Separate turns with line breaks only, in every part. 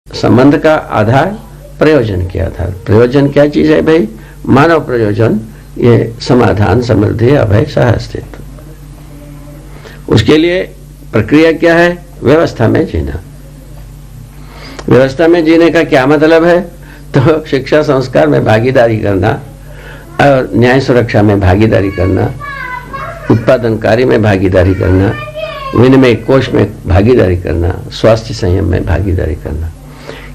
संबंध का आधार प्रयोजन के आधार। प्रयोजन क्या चीज है भाई? मानव प्रयोजन, ये समाधान, समृद्धि, अभय, सह-अस्तित्व। उसके लिए प्रक्रिया क्या है? व्यवस्था में जीना। व्यवस्था में जीने का क्या मतलब है? तो शिक्षा संस्कार में भागीदारी करना और न्याय सुरक्षा में भागीदारी करना, उत्पादन कार्य में भागीदारी करना, विनिमय कोष में भागीदारी करना, स्वास्थ्य संयम में भागीदारी करना।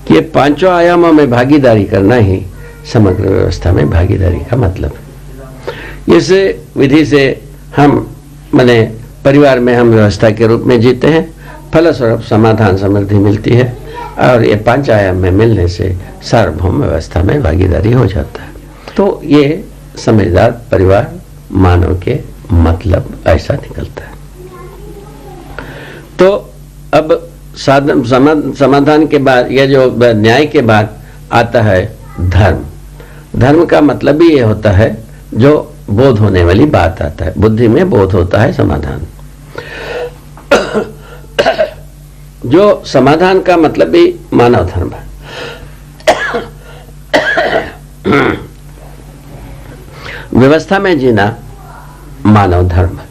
कि ये पांचों आयामों में भागीदारी करना ही समग्र व्यवस्था में भागीदारी का मतलब है। इस विधि से हम माने परिवार में हम व्यवस्था के रूप में जीते हैं, फलस्वरूप समाधान समृद्धि मिलती है और ये पांच आयाम में मिलने से सार्वभौम व्यवस्था में भागीदारी हो जाता है। तो ये समझदार परिवार मानव के मतलब ऐसा निकलता है। तो अब समाधान के बाद या जो न्याय के बाद आता है धर्म। धर्म का मतलब भी ये होता है जो बोध होने वाली बात आता है, बुद्धि में बोध होता है समाधान। जो समाधान का मतलब भी मानव धर्म है। व्यवस्था में जीना मानव धर्म है।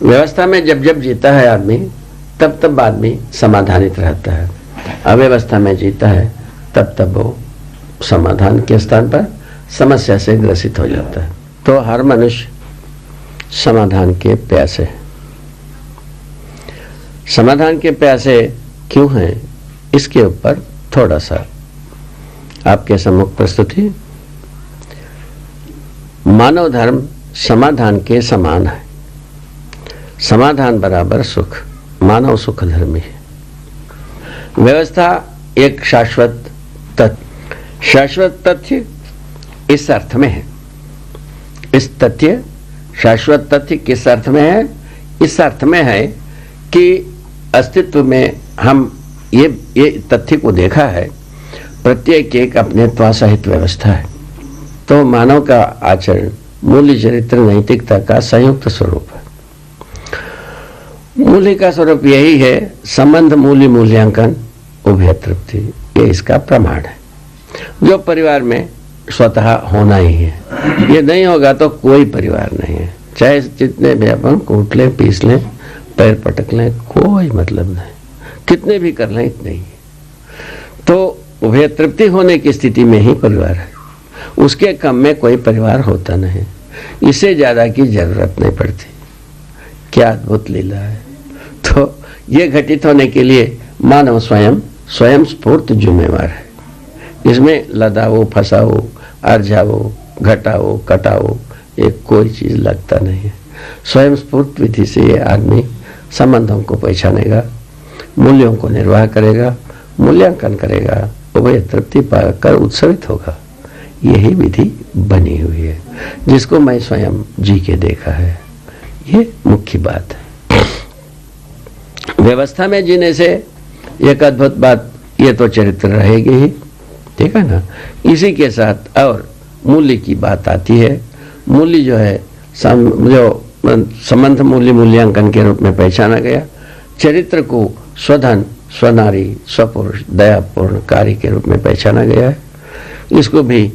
व्यवस्था में जब जब जीता है आदमी, तब तब आदमी समाधानित रहता है। अव्यवस्था में जीता है, तब तब वो समाधान के स्थान पर समस्या से ग्रसित हो जाता है। तो हर मनुष्य समाधान के प्यासे है। समाधान के प्यासे क्यों हैं, इसके ऊपर थोड़ा सा आपके सम्मुख प्रस्तुति। मानव धर्म समाधान के समान है। समाधान बराबर सुख, मानव सुख धर्मी है। व्यवस्था एक शाश्वत तथ्य, शाश्वत तथ्य इस अर्थ में है। इस तथ्य, शाश्वत तथ्य किस अर्थ में है? इस अर्थ में है कि अस्तित्व में हम ये तथ्य को देखा है, प्रत्येक एक अपने त्वासहित व्यवस्था है। तो मानव का आचरण मूल्य, चरित्र, नैतिकता का संयुक्त स्वरूप है। मूल्य का स्वरूप यही है, संबंध, मूल्य, मूल्यांकन, उभय तृप्ति, ये इसका प्रमाण है, जो परिवार में स्वतः होना ही है। ये नहीं होगा तो कोई परिवार नहीं है। चाहे जितने भी अपन कूट लें, पीस लें, पैर पटक लें, कोई मतलब नहीं, कितने भी कर लें इतने ही। तो उभय तृप्ति होने की स्थिति में ही परिवार है, उसके कम में कोई परिवार होता नहीं। इससे ज्यादा की जरूरत नहीं पड़ती। क्या अद्भुत लीला है। तो ये घटित होने के लिए मानव स्वयं स्फूर्त जिम्मेवार है। इसमें लदाओ, फसाओ, अर्जाओ, घटाओ, कटाओ, ये कोई चीज लगता नहीं है। स्वयं स्फूर्त विधि से ये आदमी संबंधों को पहचानेगा, मूल्यों को निर्वाह करेगा, मूल्यांकन करेगा, उभय तृप्ति पाकर उत्सवित होगा। यही विधि बनी हुई है, जिसको मैं स्वयं जी के देखा है। ये मुख्य बात है। व्यवस्था में जीने से एक अद्भुत बात, ये तो चरित्र रहेगी ही, ठीक है ना। इसी के साथ और मूल्य की बात आती है। मूल्य जो है जो संबंध मूल्य मूल्यांकन के रूप में पहचाना गया। चरित्र को स्वधन, स्वनारी, स्वपुरुष, दयापूर्ण कार्य के रूप में पहचाना गया है। इसको भी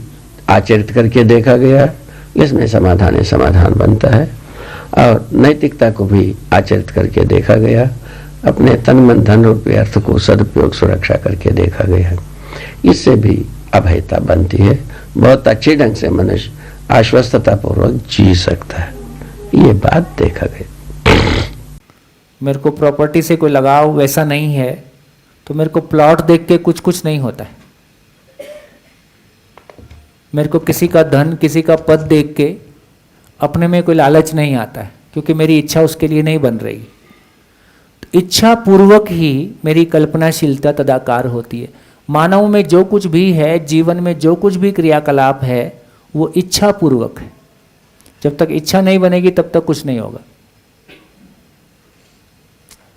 आचरित करके देखा गया। इसमें समाधान बनता है। और नैतिकता को भी आचरित करके देखा गया। अपने तन मन धन रूपी अर्थ को सदुपयोग सुरक्षा करके देखा गया है। इससे भी अभयता बनती है। बहुत अच्छे ढंग से मनुष्य आश्वस्तता पूर्वक जी सकता है। ये बात देखा गया।
मेरे को प्रॉपर्टी से कोई लगाव वैसा नहीं है, तो मेरे को प्लॉट देख के कुछ नहीं होता है। मेरे को किसी का धन, किसी का पद देख के अपने में कोई लालच नहीं आता है, क्योंकि मेरी इच्छा उसके लिए नहीं बन रही। तो इच्छा पूर्वक ही मेरी कल्पनाशीलता तदाकार होती है। मानव में जो कुछ भी है, जीवन में जो कुछ भी क्रियाकलाप है, वो इच्छा पूर्वक है। जब तक इच्छा नहीं बनेगी तब तक कुछ नहीं होगा।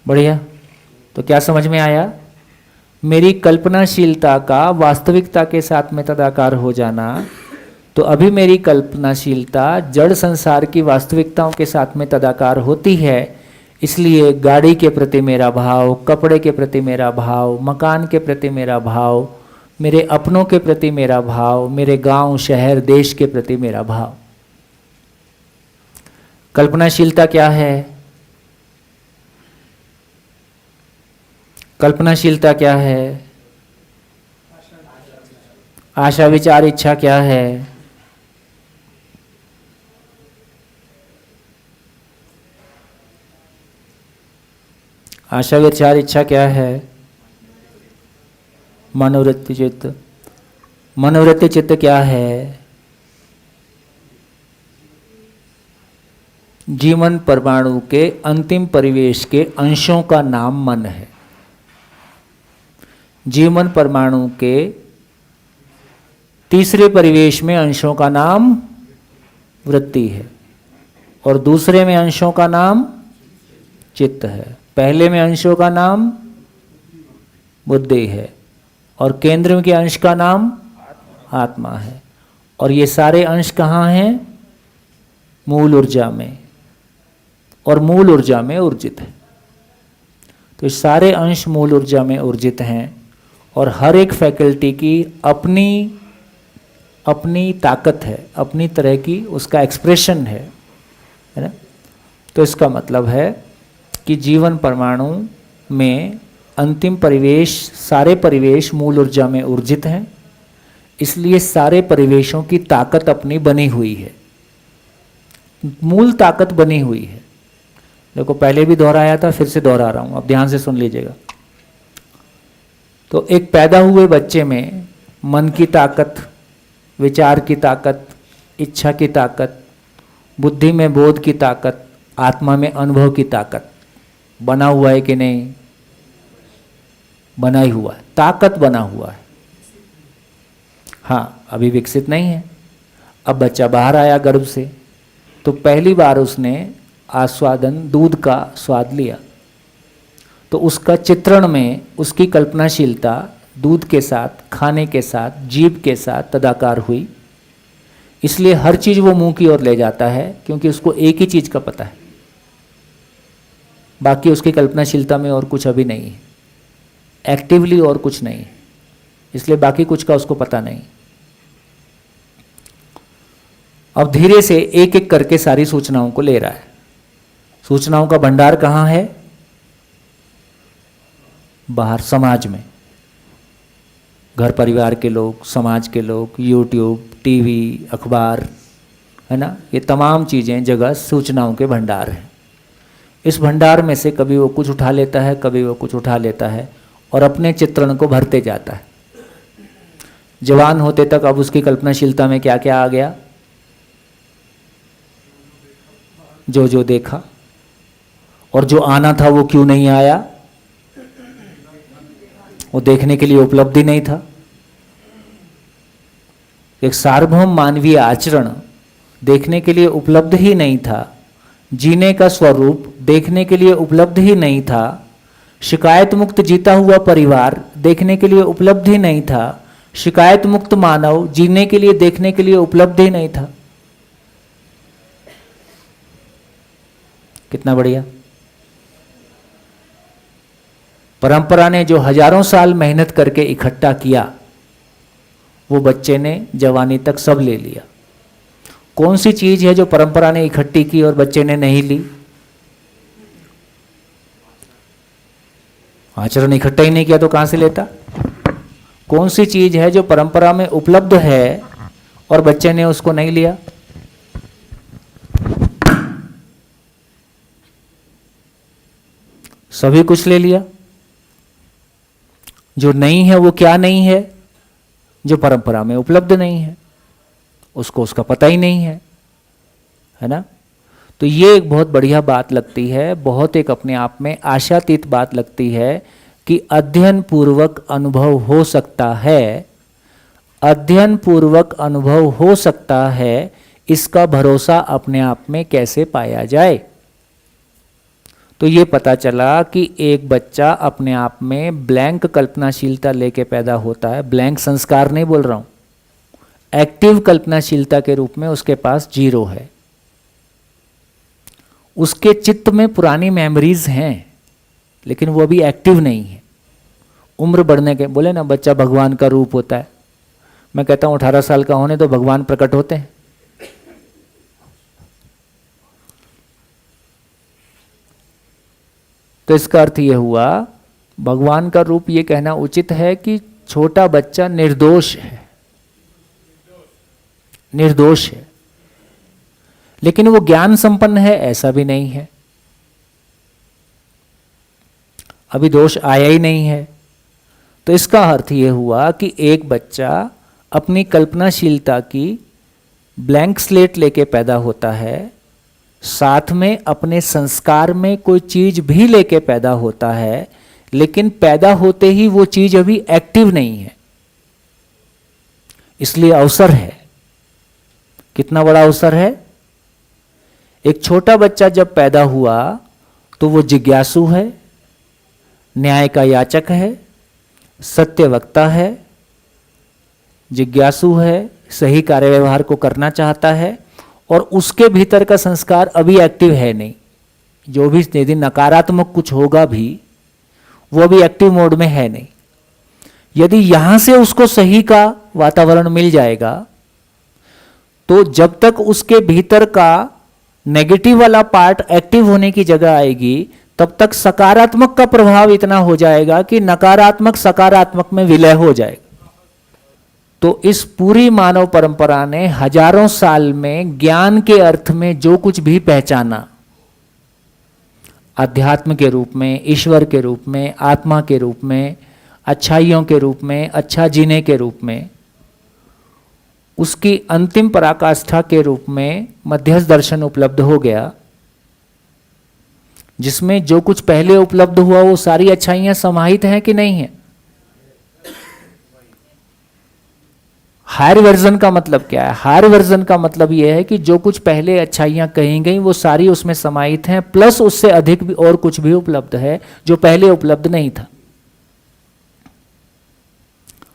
बढ़िया। तो क्या समझ में आया? मेरी कल्पनाशीलता का वास्तविकता के साथ में तदाकार हो जाना। तो अभी मेरी कल्पनाशीलता जड़ संसार की वास्तविकताओं के साथ में तदाकार होती है। इसलिए गाड़ी के प्रति मेरा भाव, कपड़े के प्रति मेरा भाव, मकान के प्रति मेरा भाव, मेरे अपनों के प्रति मेरा भाव, मेरे गांव, शहर, देश के प्रति मेरा भाव। कल्पनाशीलता क्या है? कल्पनाशीलता क्या है? आशा, विचार, इच्छा क्या है? आशा, विचार, इच्छा क्या है? मनोवृत्ति चित्त। मनोवृत्ति चित्त क्या है? जीवन परमाणु के अंतिम परिवेश के अंशों का नाम मन है। जीवन परमाणु के तीसरे परिवेश में अंशों का नाम वृत्ति है, और दूसरे में अंशों का नाम चित्त है। पहले में अंशों का नाम बुद्धि है, और केंद्र के अंश का नाम आत्मा है। और ये सारे अंश कहाँ हैं? मूल ऊर्जा में, और मूल ऊर्जा में ऊर्जित है। तो ये सारे अंश मूल ऊर्जा में ऊर्जित हैं, और हर एक फैकल्टी की अपनी अपनी ताकत है, अपनी तरह की उसका एक्सप्रेशन है ना। तो इसका मतलब है कि जीवन परमाणु में अंतिम परिवेश, सारे परिवेश मूल ऊर्जा में ऊर्जित हैं। इसलिए सारे परिवेशों की ताकत अपनी बनी हुई है, मूल ताकत बनी हुई है। देखो, पहले भी दोहराया था, फिर से दोहरा रहा हूँ, अब ध्यान से सुन लीजिएगा। तो एक पैदा हुए बच्चे में मन की ताकत, विचार की ताकत, इच्छा की ताकत, बुद्धि में बोध की ताकत, आत्मा में अनुभव की ताकत बना हुआ है कि नहीं? बना ही हुआ है, ताकत बना हुआ है। हाँ, अभी विकसित नहीं है। अब बच्चा बाहर आया गर्भ से, तो पहली बार उसने आस्वादन, दूध का स्वाद लिया, तो उसका चित्रण में उसकी कल्पनाशीलता दूध के साथ, खाने के साथ, जीभ के साथ तदाकार हुई। इसलिए हर चीज़ वो मुंह की ओर ले जाता है, क्योंकि उसको एक ही चीज़ का पता है, बाकी उसकी कल्पनाशीलता में और कुछ अभी नहीं है, एक्टिवली और कुछ नहीं है। इसलिए बाकी कुछ का उसको पता नहीं। अब धीरे से एक एक करके सारी सूचनाओं को ले रहा है। सूचनाओं का भंडार कहाँ है? बाहर, समाज में। घर परिवार के लोग, समाज के लोग, यूट्यूब, टीवी, अखबार, है ना, ये तमाम चीज़ें जगह सूचनाओं के भंडार हैं। इस भंडार में से कभी वो कुछ उठा लेता है, कभी वो कुछ उठा लेता है और अपने चित्रण को भरते जाता है। जवान होते तक अब उसकी कल्पनाशीलता में क्या क्या आ गया, जो जो देखा, और जो आना था वो क्यों नहीं आया, वो देखने के लिए उपलब्धि नहीं था। एक सार्वभौम मानवीय आचरण देखने के लिए उपलब्ध ही नहीं था, जीने का स्वरूप देखने के लिए उपलब्ध ही नहीं था, शिकायत मुक्त जीता हुआ परिवार देखने के लिए उपलब्ध ही नहीं था, शिकायत मुक्त मानव जीने के लिए देखने के लिए उपलब्ध ही नहीं था। कितना बढ़िया। परंपरा ने जो हजारों साल मेहनत करके इकट्ठा किया वो बच्चे ने जवानी तक सब ले लिया। कौन सी चीज है जो परंपरा ने इकट्ठी की और बच्चे ने नहीं ली? आचरण इकट्ठा ही नहीं किया तो कहां से लेता? कौन सी चीज है जो परंपरा में उपलब्ध है और बच्चे ने उसको नहीं लिया? सभी कुछ ले लिया। जो नहीं है वो क्या नहीं है? जो परंपरा में उपलब्ध नहीं है, उसको उसका पता ही नहीं है ना। तो ये एक बहुत बढ़िया बात लगती है, बहुत एक अपने आप में आशातीत बात लगती है कि अध्ययन पूर्वक अनुभव हो सकता है, अध्ययन पूर्वक अनुभव हो सकता है। इसका भरोसा अपने आप में कैसे पाया जाए? तो ये पता चला कि एक बच्चा अपने आप में ब्लैंक कल्पनाशीलता लेके पैदा होता है। ब्लैंक संस्कार नहीं बोल रहा हूं, एक्टिव कल्पनाशीलता के रूप में उसके पास 0 है। उसके चित्त में पुरानी मेमोरीज हैं लेकिन वो अभी एक्टिव नहीं है। उम्र बढ़ने के, बोले ना बच्चा भगवान का रूप होता है, मैं कहता हूं 18 साल का होने तो भगवान प्रकट होते हैं। तो इसका अर्थ यह हुआ, भगवान का रूप ये कहना उचित है कि छोटा बच्चा निर्दोष है, निर्दोष है। लेकिन वो ज्ञान संपन्न है ऐसा भी नहीं है, अभी दोष आया ही नहीं है। तो इसका अर्थ ये हुआ कि एक बच्चा अपनी कल्पनाशीलता की ब्लैंक स्लेट लेके पैदा होता है, साथ में अपने संस्कार में कोई चीज भी लेके पैदा होता है, लेकिन पैदा होते ही वो चीज अभी एक्टिव नहीं है। इसलिए अवसर है। कितना बड़ा अवसर है? एक छोटा बच्चा जब पैदा हुआ तो वो जिज्ञासु है, न्याय का याचक है, सत्य वक्ता है, जिज्ञासु है, सही कार्य व्यवहार को करना चाहता है, और उसके भीतर का संस्कार अभी एक्टिव है नहीं। जो भी यदि नकारात्मक कुछ होगा भी वो अभी एक्टिव मोड में है नहीं। यदि यहां से उसको सही का वातावरण मिल जाएगा तो जब तक उसके भीतर का नेगेटिव वाला पार्ट एक्टिव होने की जगह आएगी तब तक सकारात्मक का प्रभाव इतना हो जाएगा कि नकारात्मक सकारात्मक में विलय हो जाएगा। तो इस पूरी मानव परंपरा ने हजारों साल में ज्ञान के अर्थ में जो कुछ भी पहचाना, अध्यात्म के रूप में, ईश्वर के रूप में, आत्मा के रूप में, अच्छाइयों के रूप में, अच्छा जीने के रूप में, उसकी अंतिम पराकाष्ठा के रूप में मध्यस्थ दर्शन उपलब्ध हो गया, जिसमें जो कुछ पहले उपलब्ध हुआ वो सारी अच्छाइयां समाहित हैं कि नहीं है? हायर वर्जन का मतलब क्या है? हायर वर्जन का मतलब यह है कि जो कुछ पहले अच्छाइयां कही गई वो सारी उसमें समाहित हैं, प्लस उससे अधिक भी और कुछ भी उपलब्ध है जो पहले उपलब्ध नहीं था।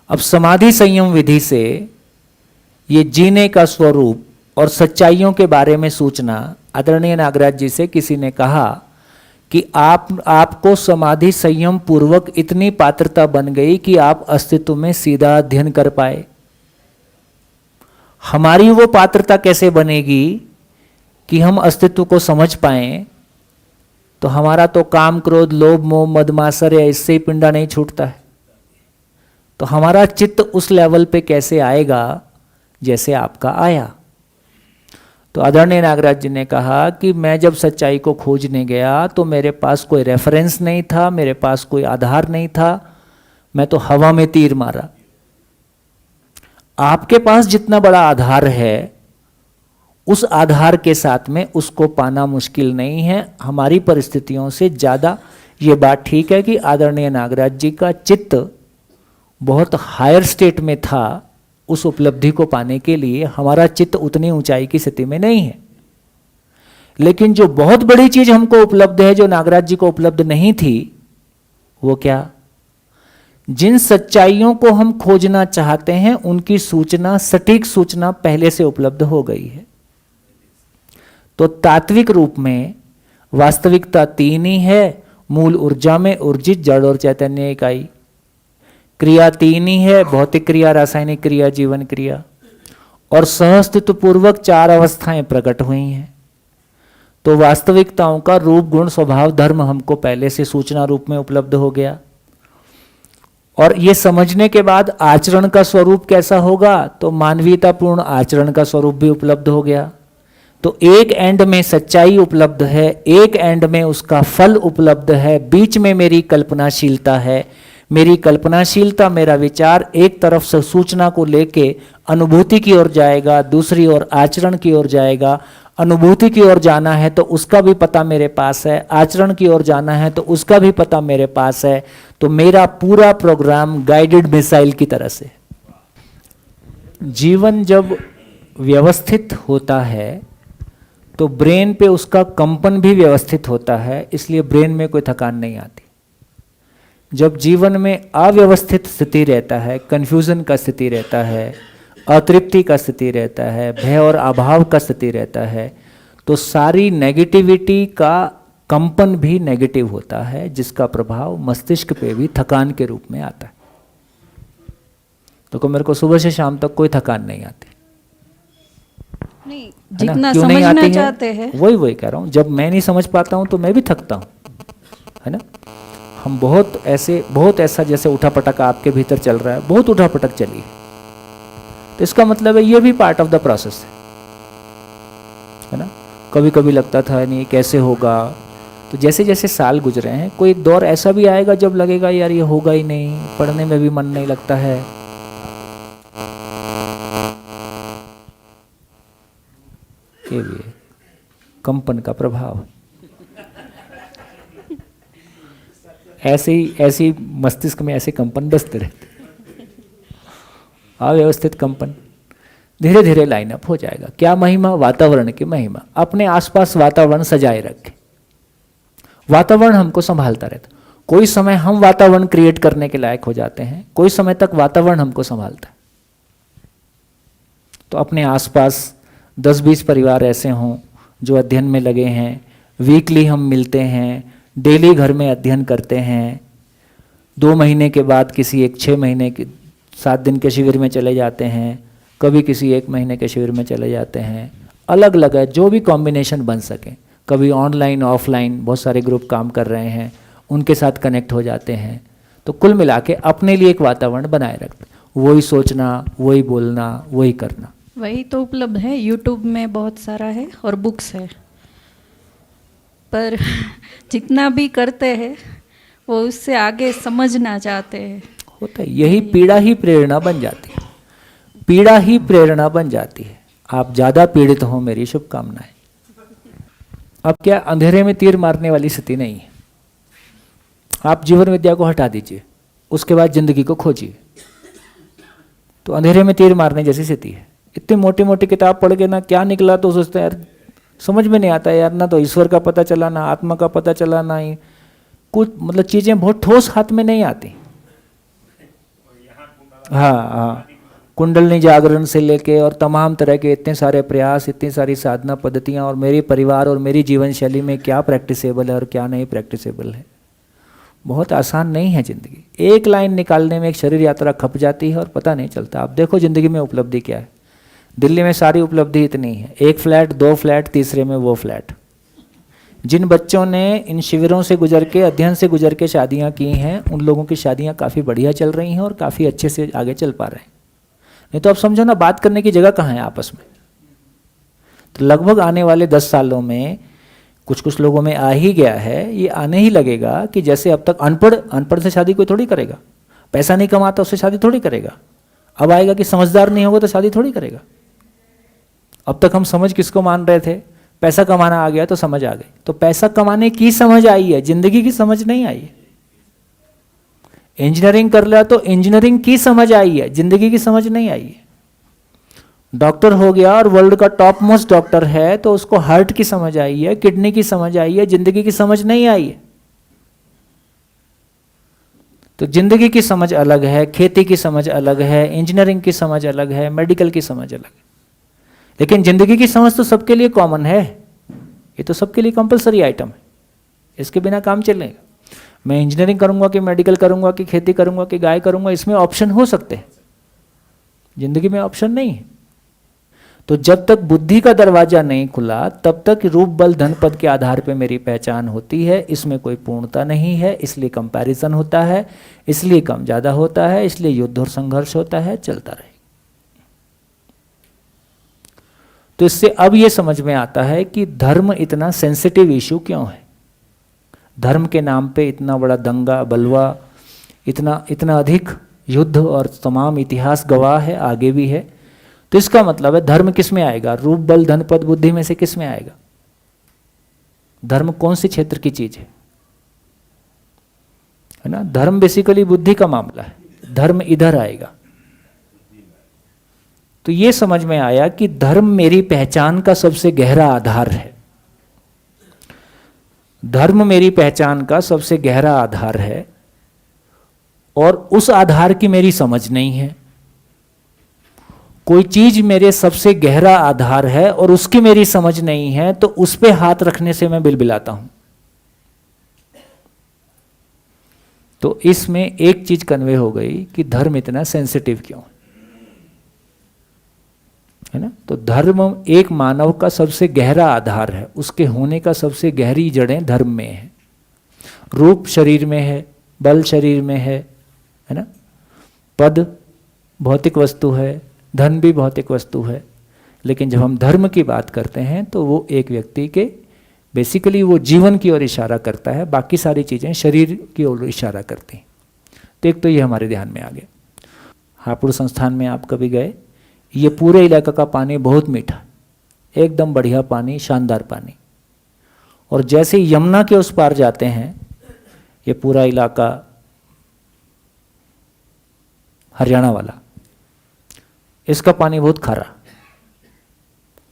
अब समाधि संयम विधि से ये जीने का स्वरूप और सच्चाइयों के बारे में सूचना, आदरणीय नागराज जी से किसी ने कहा कि आपको समाधि संयम पूर्वक इतनी पात्रता बन गई कि आप अस्तित्व में सीधा अध्ययन कर पाए। हमारी वो पात्रता कैसे बनेगी कि हम अस्तित्व को समझ पाएं? तो हमारा तो काम, क्रोध, लोभ, मोह, मद, मात्सर्य इससे ही पिंडा नहीं छूटता है। तो हमारा चित्त उस लेवल पे कैसे आएगा जैसे आपका आया? तो आदरणीय नागराज जी ने कहा कि मैं जब सच्चाई को खोजने गया तो मेरे पास कोई रेफरेंस नहीं था, मेरे पास कोई आधार नहीं था, मैं तो हवा में तीर मारा। आपके पास जितना बड़ा आधार है उस आधार के साथ में उसको पाना मुश्किल नहीं है। हमारी परिस्थितियों से ज़्यादा ये बात ठीक है कि आदरणीय नागराज जी का चित्त बहुत हायर स्टेट में था। उस उपलब्धि को पाने के लिए हमारा चित्त उतनी ऊंचाई की स्थिति में नहीं है। लेकिन जो बहुत बड़ी चीज हमको उपलब्ध है, जो नागराज जी को उपलब्ध नहीं थी, वो क्या? जिन सच्चाइयों को हम खोजना चाहते हैं उनकी सूचना, सटीक सूचना पहले से उपलब्ध हो गई है। तो तात्विक रूप में वास्तविकता तीन ही है, मूल ऊर्जा में ऊर्जित जड़ और चैतन्य इकाई। क्रिया तीन ही है, भौतिक क्रिया, रासायनिक क्रिया, जीवन क्रिया। और सहअस्तित्व पूर्वक चार अवस्थाएं प्रकट हुई हैं। तो वास्तविकताओं का रूप, गुण, स्वभाव, धर्म हमको पहले से सूचना रूप में उपलब्ध हो गया। और ये समझने के बाद आचरण का स्वरूप कैसा होगा, तो मानवीयतापूर्ण आचरण का स्वरूप भी उपलब्ध हो गया। तो एक एंड में सच्चाई उपलब्ध है, एक एंड में उसका फल उपलब्ध है, बीच में मेरी कल्पनाशीलता है। मेरी कल्पनाशीलता, मेरा विचार एक तरफ से सूचना को लेके अनुभूति की ओर जाएगा, दूसरी ओर आचरण की ओर जाएगा। अनुभूति की ओर जाना है तो उसका भी पता मेरे पास है, आचरण की ओर जाना है तो उसका भी पता मेरे पास है। तो मेरा पूरा प्रोग्राम गाइडेड मिसाइल की तरह से। जीवन जब व्यवस्थित होता है तो ब्रेन पे उसका कंपन भी व्यवस्थित होता है, इसलिए ब्रेन में कोई थकान नहीं आती। जब जीवन में अव्यवस्थित स्थिति रहता है, कंफ्यूजन का स्थिति रहता है, अतृप्ति का स्थिति रहता है, भय और अभाव का स्थिति रहता है, तो सारी नेगेटिविटी का कंपन भी नेगेटिव होता है, जिसका प्रभाव मस्तिष्क पे भी थकान के रूप में आता है। तो मेरे को सुबह से शाम तक कोई थकान नहीं आती।
नहीं, जितना समझना चाहते हैं
वही कह रहा हूँ। जब मैं नहीं समझ पाता हूँ तो मैं भी थकता हूँ, है ना। हम बहुत ऐसा जैसे उठापटक आपके भीतर चल रहा है, बहुत उठापटक चली है, तो इसका मतलब है ये भी पार्ट ऑफ द प्रोसेस है ना। कभी कभी लगता था नहीं कैसे होगा, तो जैसे जैसे साल गुजरे हैं, कोई दौर ऐसा भी आएगा जब लगेगा यार ये होगा ही नहीं, पढ़ने में भी मन नहीं लगता है। ये भी है कंपन का प्रभाव। ऐसे ही मस्तिष्क में ऐसे कंपन बसते रहते, अव्यवस्थित कंपन धीरे धीरे लाइनअप हो जाएगा। क्या महिमा? वातावरण की महिमा। अपने आसपास वातावरण सजाए रखें, वातावरण हमको संभालता रहता। कोई समय हम वातावरण क्रिएट करने के लायक हो जाते हैं, कोई समय तक वातावरण हमको संभालता है। तो अपने आसपास 10-20 परिवार ऐसे हों जो अध्ययन में लगे हैं, वीकली हम मिलते हैं, डेली घर में अध्ययन करते हैं। 2 महीने के बाद किसी एक 6 महीने के 7 दिन के शिविर में चले जाते हैं, कभी किसी 1 महीने के शिविर में चले जाते हैं। अलग अलग है, जो भी कॉम्बिनेशन बन सके। कभी ऑनलाइन ऑफलाइन बहुत सारे ग्रुप काम कर रहे हैं, उनके साथ कनेक्ट हो जाते हैं। तो कुल मिला के अपने लिए एक वातावरण बनाए रखते, वही सोचना, वही बोलना, वही करना।
वही तो उपलब्ध है, यूट्यूब में बहुत सारा है और बुक्स है, पर जितना भी करते हैं वो उससे आगे समझना चाहते हैं।
होता है, यही पीड़ा ही प्रेरणा बन जाती है, पीड़ा ही प्रेरणा बन जाती है। आप ज़्यादा पीड़ित हो, मेरी शुभकामनाएं। अब क्या अंधेरे में तीर मारने वाली स्थिति नहीं है। आप जीवन विद्या को हटा दीजिए, उसके बाद जिंदगी को खोजिए, तो अंधेरे में तीर मारने जैसी स्थिति है। इतनी मोटी मोटी किताब पढ़ के ना क्या निकला, तो सोचते हैं यार समझ में नहीं आता यार, ना तो ईश्वर का पता चला, ना आत्मा का पता चला, ना ही कुछ, मतलब चीज़ें बहुत ठोस हाथ में नहीं आती। हाँ, कुंडलनी जागरण से लेके और तमाम तरह के इतने सारे प्रयास, इतनी सारी साधना पद्धतियाँ, और मेरे परिवार और मेरी जीवन शैली में क्या प्रैक्टिसेबल है और क्या नहीं प्रैक्टिसेबल है। बहुत आसान नहीं है ज़िंदगी। एक लाइन निकालने में एक शरीर यात्रा खप जाती है और पता नहीं चलता। आप देखो ज़िंदगी में उपलब्धि क्या है। दिल्ली में सारी उपलब्धि इतनी है, 1 फ्लैट, 2 फ्लैट, तीसरे में वो फ्लैट। जिन बच्चों ने इन शिविरों से गुजर के, अध्ययन से गुजर के शादियां की हैं, उन लोगों की शादियां काफ़ी बढ़िया चल रही हैं और काफ़ी अच्छे से आगे चल पा रहे हैं। नहीं तो आप समझो ना, बात करने की जगह कहाँ है आपस में। तो लगभग आने वाले 10 सालों में कुछ कुछ लोगों में आ ही गया है, ये आने ही लगेगा कि जैसे अब तक अनपढ़ से शादी कोई थोड़ी करेगा, पैसा नहीं कमाता उससे शादी थोड़ी करेगा। अब आएगा कि समझदार नहीं होगा तो शादी थोड़ी करेगा। अब तक हम समझ किसको मान रहे थे? पैसा कमाना आ गया तो समझ आ गई। तो पैसा कमाने की समझ आई है, जिंदगी की समझ नहीं आई है। इंजीनियरिंग कर लिया तो इंजीनियरिंग की समझ आई है, जिंदगी की समझ नहीं आई है। डॉक्टर हो गया और वर्ल्ड का टॉप मोस्ट डॉक्टर है तो उसको हार्ट की समझ आई है, किडनी की समझ आई है, जिंदगी की समझ नहीं आई है। तो जिंदगी की समझ अलग है, खेती की समझ अलग है, इंजीनियरिंग की समझ अलग है, मेडिकल की समझ अलग है। लेकिन जिंदगी की समझ तो सबके लिए कॉमन है, ये तो सबके लिए कंपलसरी आइटम है, इसके बिना काम चलेगा। मैं इंजीनियरिंग करूंगा कि मेडिकल करूंगा कि खेती करूंगा कि गाय करूंगा, इसमें ऑप्शन हो सकते हैं, जिंदगी में ऑप्शन नहीं है। तो जब तक बुद्धि का दरवाजा नहीं खुला तब तक रूप बल धन पद के आधार पे मेरी पहचान होती है, इसमें कोई पूर्णता नहीं है, इसलिए कंपैरिजन होता है, इसलिए कम ज़्यादा होता है, इसलिए युद्ध और संघर्ष होता है, चलता रहे। तो इससे अब ये समझ में आता है कि धर्म इतना सेंसिटिव इशू क्यों है। धर्म के नाम पे इतना बड़ा दंगा बलवा, इतना अधिक युद्ध और तमाम इतिहास गवाह है, आगे भी है। तो इसका मतलब है धर्म किस में आएगा? रूप बल धन पद बुद्धि में से किस में आएगा? धर्म कौन सी क्षेत्र की चीज है ना? धर्म बेसिकली बुद्धि का मामला है, धर्म इधर आएगा। तो ये समझ में आया कि धर्म मेरी पहचान का सबसे गहरा आधार है। धर्म मेरी पहचान का सबसे गहरा आधार है और उस आधार की मेरी समझ नहीं है। कोई चीज मेरे सबसे गहरा आधार है और उसकी मेरी समझ नहीं है तो उस पे हाथ रखने से मैं बिलबिलाता हूं। तो इसमें एक चीज कन्वे हो गई कि धर्म इतना सेंसिटिव क्यों है ना? तो धर्म एक मानव का सबसे गहरा आधार है, उसके होने का सबसे गहरी जड़ें धर्म में है। रूप शरीर में है, बल शरीर में है ना? पद भौतिक वस्तु है, धन भी भौतिक वस्तु है। लेकिन जब हम धर्म की बात करते हैं तो वो एक व्यक्ति के बेसिकली वो जीवन की ओर इशारा करता है, बाकी सारी चीज़ें शरीर की ओर इशारा करती हैं। तो एक तो ये हमारे ध्यान में आ गया। हापुड़ संस्थान में आप कभी गए? ये पूरे इलाके का पानी बहुत मीठा, एकदम बढ़िया पानी, शानदार पानी। और जैसे यमुना के उस पार जाते हैं, ये पूरा इलाका हरियाणा वाला, इसका पानी बहुत खारा।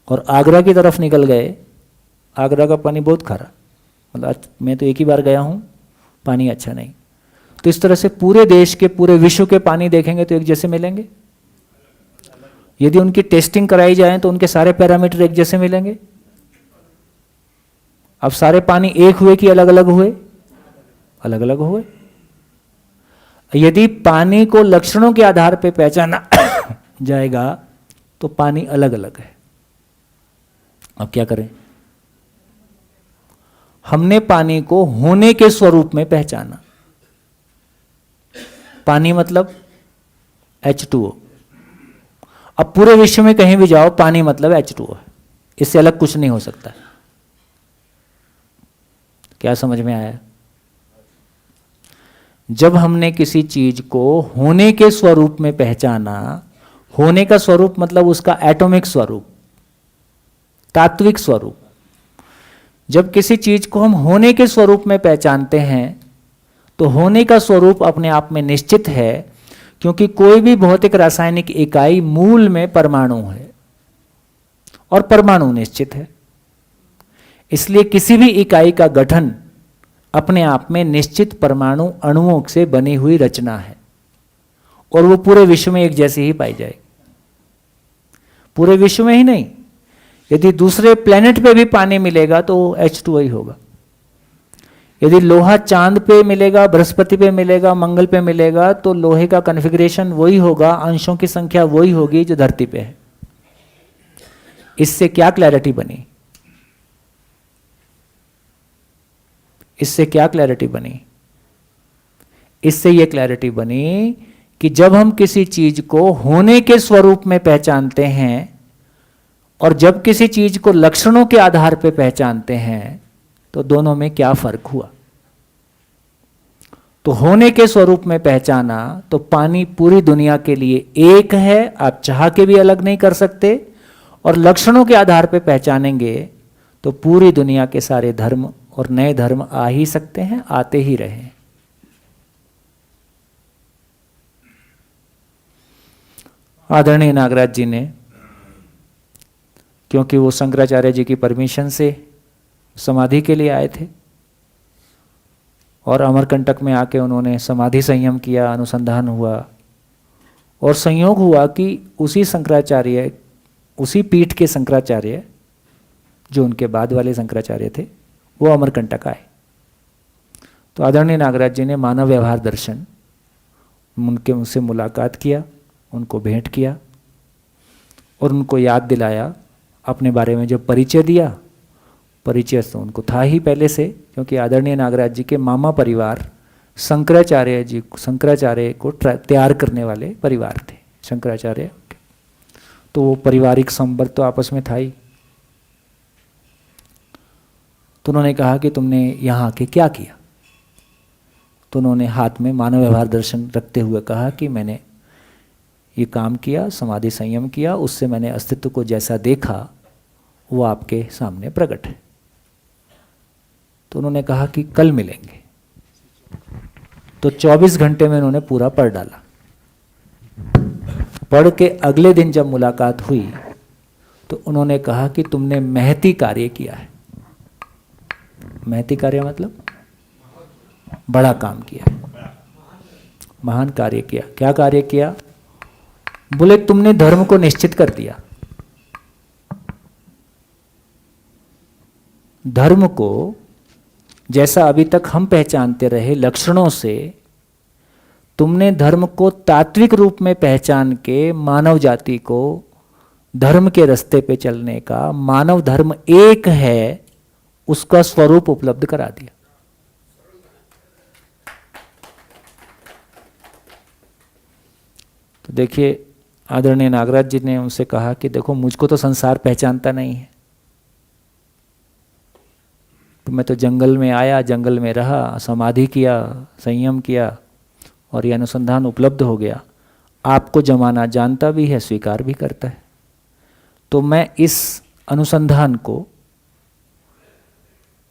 और आगरा की तरफ निकल गए, आगरा का पानी बहुत खारा। मतलब मैं तो एक ही बार गया हूँ, पानी अच्छा नहीं। तो इस तरह से पूरे देश के, पूरे विश्व के पानी देखेंगे तो एक जैसे मिलेंगे? यदि उनकी टेस्टिंग कराई जाए तो उनके सारे पैरामीटर एक जैसे मिलेंगे? अब सारे पानी एक हुए कि अलग अलग हुए? अलग अलग हुए। यदि पानी को लक्षणों के आधार पर पहचाना जाएगा तो पानी अलग अलग है। अब क्या करें? हमने पानी को होने के स्वरूप में पहचाना। पानी मतलब H2O। अब पूरे विश्व में कहीं भी जाओ, पानी मतलब H2O है, इससे अलग कुछ नहीं हो सकता। क्या समझ में आया? जब हमने किसी चीज को होने के स्वरूप में पहचाना, होने का स्वरूप मतलब उसका एटॉमिक स्वरूप, तात्विक स्वरूप। जब किसी चीज को हम होने के स्वरूप में पहचानते हैं तो होने का स्वरूप अपने आप में निश्चित है, क्योंकि कोई भी भौतिक रासायनिक इकाई मूल में परमाणु है और परमाणु निश्चित है। इसलिए किसी भी इकाई का गठन अपने आप में निश्चित परमाणु अणुओं से बनी हुई रचना है और वो पूरे विश्व में एक जैसी ही पाई जाएगी। पूरे विश्व में ही नहीं, यदि दूसरे प्लेनेट पे भी पानी मिलेगा तो H2O ही होगा। यदि लोहा चांद पे मिलेगा, बृहस्पति पे मिलेगा, मंगल पे मिलेगा तो लोहे का कॉन्फ़िगरेशन वही होगा, अंशों की संख्या वही होगी जो धरती पे है। इससे क्या क्लैरिटी बनी? इससे क्या क्लैरिटी बनी? इससे यह क्लैरिटी बनी कि जब हम किसी चीज को होने के स्वरूप में पहचानते हैं और जब किसी चीज को लक्षणों के आधार पर पहचानते हैं तो दोनों में क्या फर्क हुआ? तो होने के स्वरूप में पहचाना तो पानी पूरी दुनिया के लिए एक है, आप चाह के भी अलग नहीं कर सकते। और लक्षणों के आधार पर पहचानेंगे तो पूरी दुनिया के सारे धर्म और नए धर्म आ ही सकते हैं, आते ही रहे। आदरणीय नागराज जी ने, क्योंकि वो शंकराचार्य जी की परमिशन से समाधि के लिए आए थे और अमरकंटक में आके उन्होंने समाधि संयम किया, अनुसंधान हुआ और संयोग हुआ कि उसी शंकराचार्य, उसी पीठ के शंकराचार्य जो उनके बाद वाले शंकराचार्य थे, वो अमरकंटक आए। तो आदरणीय नागराज जी ने मानव व्यवहार दर्शन, उनसे मुलाकात किया, उनको भेंट किया और उनको याद दिलाया अपने बारे में। जब परिचय दिया, परिचय तो उनको था ही पहले से, क्योंकि आदरणीय नागराज जी के मामा परिवार शंकराचार्य को तैयार करने वाले परिवार थे, शंकराचार्य। तो वो पारिवारिक संबंध तो आपस में था ही। तो उन्होंने कहा कि तुमने यहाँ आके क्या किया? तो उन्होंने हाथ में मानव व्यवहार दर्शन रखते हुए कहा कि मैंने ये काम किया, समाधि संयम किया, उससे मैंने अस्तित्व को जैसा देखा वो आपके सामने प्रकट है। तो उन्होंने कहा कि कल मिलेंगे। तो 24 घंटे में उन्होंने पूरा पढ़ डाला। पढ़ के अगले दिन जब मुलाकात हुई तो उन्होंने कहा कि तुमने महती कार्य किया है। महती कार्य मतलब बड़ा काम किया, महान कार्य किया। क्या कार्य किया? बोले तुमने धर्म को निश्चित कर दिया। धर्म को जैसा अभी तक हम पहचानते रहे लक्षणों से, तुमने धर्म को तात्विक रूप में पहचान के मानव जाति को धर्म के रास्ते पे चलने का, मानव धर्म एक है उसका स्वरूप उपलब्ध करा दिया। तो देखिए, आदरणीय नागराज जी ने उनसे कहा कि देखो मुझको तो संसार पहचानता नहीं है, तो मैं तो जंगल में आया, जंगल में रहा, समाधि किया, संयम किया और ये अनुसंधान उपलब्ध हो गया। आपको जमाना जानता भी है, स्वीकार भी करता है। तो मैं इस अनुसंधान को,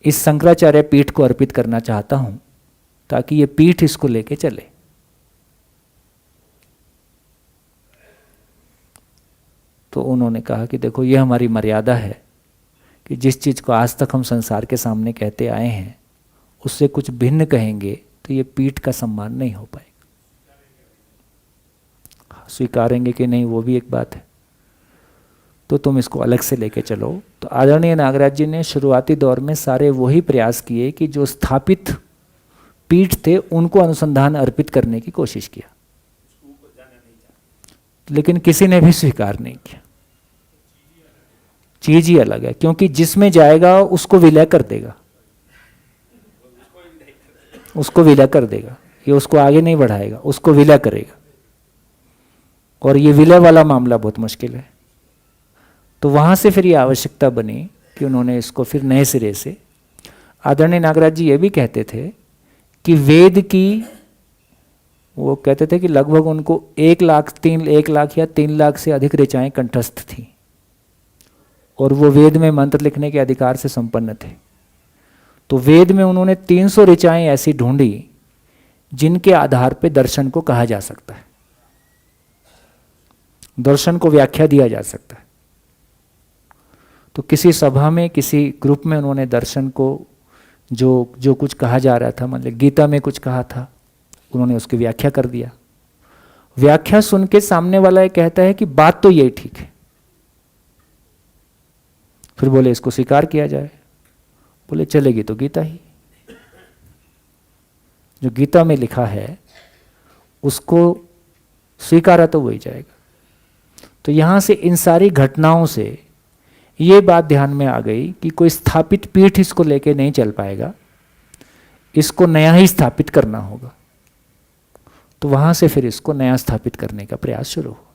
इस शंकराचार्य पीठ को अर्पित करना चाहता हूं ताकि ये पीठ इसको लेके चले। तो उन्होंने कहा कि देखो ये हमारी मर्यादा है कि जिस चीज़ को आज तक हम संसार के सामने कहते आए हैं उससे कुछ भिन्न कहेंगे तो ये पीठ का सम्मान नहीं हो पाएगा। स्वीकारेंगे कि नहीं वो भी एक बात है। तो तुम इसको अलग से लेके चलो। तो आदरणीय नागराज जी ने शुरुआती दौर में सारे वही प्रयास किए कि जो स्थापित पीठ थे उनको अनुसंधान अर्पित करने की कोशिश किया, लेकिन किसी ने भी स्वीकार नहीं किया। चीज ही अलग है, क्योंकि जिसमें जाएगा उसको विलय कर देगा, उसको विलय कर देगा। ये उसको आगे नहीं बढ़ाएगा, उसको विलय करेगा। और ये विलय वाला मामला बहुत मुश्किल है। तो वहां से फिर ये आवश्यकता बनी कि उन्होंने इसको फिर नए सिरे से, आदरणीय नागराज जी ये भी कहते थे कि वेद की, वो कहते थे कि लगभग उनको 1 लाख या 3 लाख से अधिक ऋचाएं कंठस्थ थी और वो वेद में मंत्र लिखने के अधिकार से संपन्न थे। तो वेद में उन्होंने 300 ऋचाएं ऐसी ढूंढी जिनके आधार पर दर्शन को कहा जा सकता है, दर्शन को व्याख्या दिया जा सकता है। तो किसी सभा में, किसी ग्रुप में उन्होंने दर्शन को जो कुछ कहा जा रहा था, मतलब गीता में कुछ कहा था, उन्होंने उसकी व्याख्या कर दिया। व्याख्या सुन के सामने वाला ये कहता है कि बात तो यही ठीक है। फिर बोले इसको स्वीकार किया जाए। बोले चलेगी तो गीता ही, जो गीता में लिखा है उसको स्वीकारा तो वही जाएगा। तो यहां से इन सारी घटनाओं से ये बात ध्यान में आ गई कि कोई स्थापित पीठ इसको लेके नहीं चल पाएगा, इसको नया ही स्थापित करना होगा। तो वहां से फिर इसको नया स्थापित करने का प्रयास शुरू हुआ।